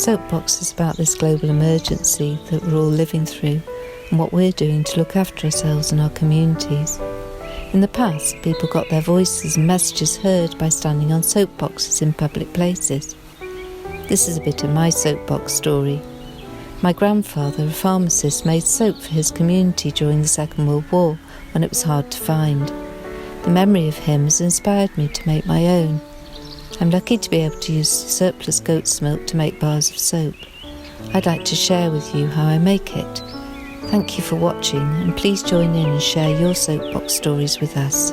Soapbox is about this global emergency that we're all living through and what we're doing to look after ourselves and our communities. In the past, people got their voices and messages heard by standing on soapboxes in public places. This is a bit of my soapbox story. My grandfather, a pharmacist, made soap for his community during the Second World War when it was hard to find. The memory of him has inspired me to make my own. I'm lucky to be able to use surplus goat's milk to make bars of soap. I'd like to share with you how I make it. Thank you for watching, and please join in and share your soapbox stories with us.